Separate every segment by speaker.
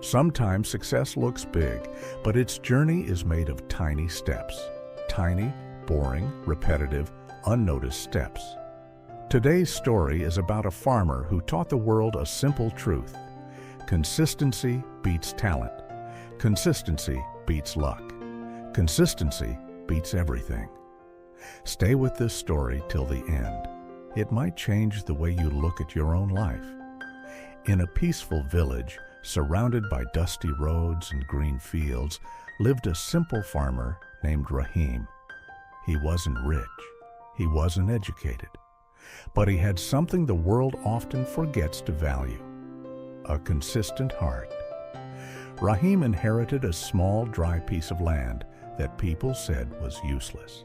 Speaker 1: Sometimes success looks big, but its journey is made of tiny steps. Tiny, boring, repetitive, unnoticed steps. Today's story is about a farmer who taught the world a simple truth. Consistency beats talent. Consistency beats luck. Consistency beats everything. Stay with this story till the end. It might change the way you look at your own life. In a peaceful village, surrounded by dusty roads and green fields, lived a simple farmer named Rahim. He wasn't rich. He wasn't educated. But he had something the world often forgets to value: a consistent heart. Rahim inherited a small, dry piece of land that people said was useless.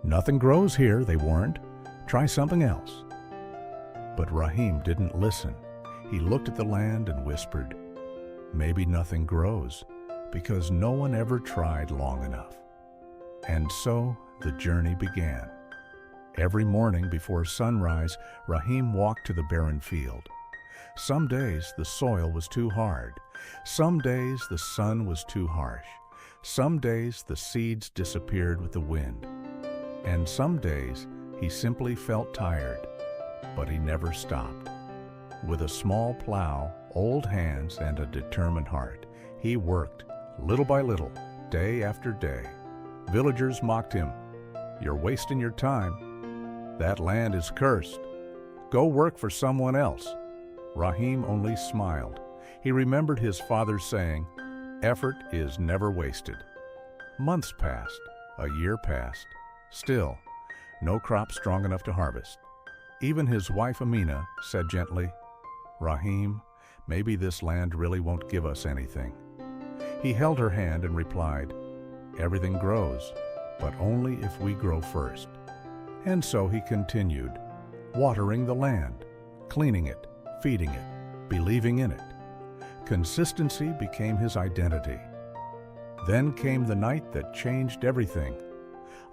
Speaker 1: "Nothing grows here," they warned. "Try something else." But Rahim didn't listen. He looked at the land and whispered, "Maybe nothing grows because no one ever tried long enough." And so the journey began. Every morning before sunrise, Rahim walked to the barren field. Some days the soil was too hard. Some days the sun was too harsh. Some days the seeds disappeared with the wind. And some days he simply felt tired, but he never stopped. With a small plow, old hands, and a determined heart, he worked, little by little, day after day. Villagers mocked him. "You're wasting your time. That land is cursed. Go work for someone else." Rahim only smiled. He remembered his father's saying, "Effort is never wasted." Months passed, a year passed. Still, no crop strong enough to harvest. Even his wife Amina said gently, "Rahim, maybe this land really won't give us anything." He held her hand and replied, "Everything grows, but only if we grow first." And so he continued, watering the land, cleaning it, feeding it, believing in it. Consistency became his identity. Then came the night that changed everything.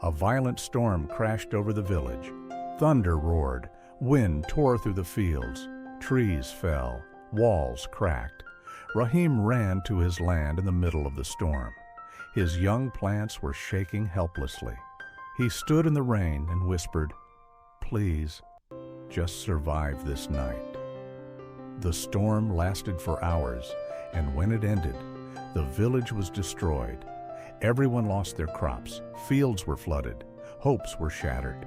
Speaker 1: A violent storm crashed over the village. Thunder roared, wind tore through the fields, trees fell, walls cracked. Rahim ran to his land in the middle of the storm. His young plants were shaking helplessly. He stood in the rain and whispered, "Please, just survive this night." The storm lasted for hours, and when it ended, the village was destroyed. Everyone lost their crops, fields were flooded, hopes were shattered.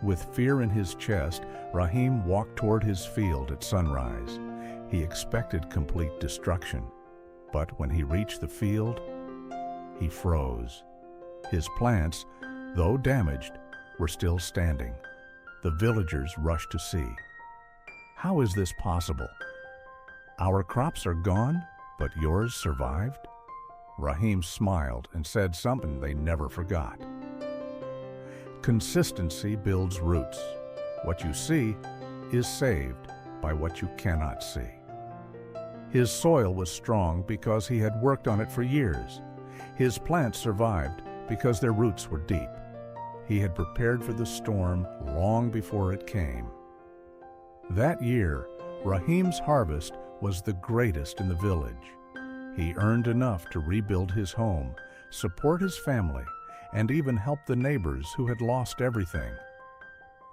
Speaker 1: With fear in his chest, Rahim walked toward his field at sunrise. He expected complete destruction, but when he reached the field, he froze. His plants, though damaged, were still standing. The villagers rushed to see. "How is this possible? Our crops are gone, but yours survived?" Rahim smiled and said something they never forgot. Consistency builds roots. What you see is saved by what you cannot see. His soil was strong because he had worked on it for years. His plants survived because their roots were deep. He had prepared for the storm long before it came. That year, Rahim's harvest was the greatest in the village. He earned enough to rebuild his home, support his family, and even help the neighbors who had lost everything.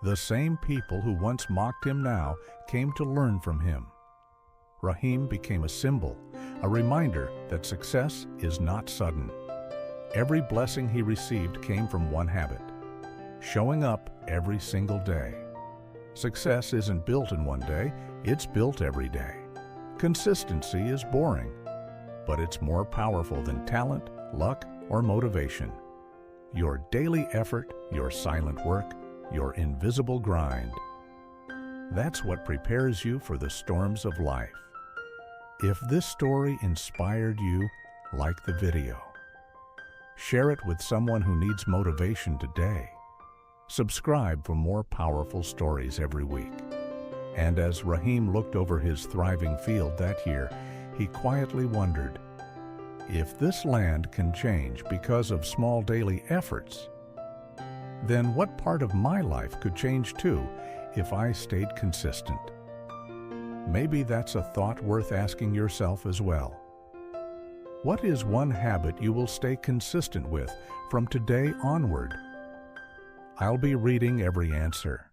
Speaker 1: The same people who once mocked him now came to learn from him. Rahim became a symbol, a reminder that success is not sudden. Every blessing he received came from one habit: showing up every single day. Success isn't built in one day, it's built every day. Consistency is boring, but it's more powerful than talent, luck, or motivation. Your daily effort, your silent work, your invisible grind. That's what prepares you for the storms of life. If this story inspired you, like the video. Share it with someone who needs motivation today. Subscribe for more powerful stories every week. And as Rahim looked over his thriving field that year, he quietly wondered, if this land can change because of small daily efforts, then what part of my life could change too if I stayed consistent? Maybe that's a thought worth asking yourself as well. What is one habit you will stay consistent with from today onward? I'll be reading every answer.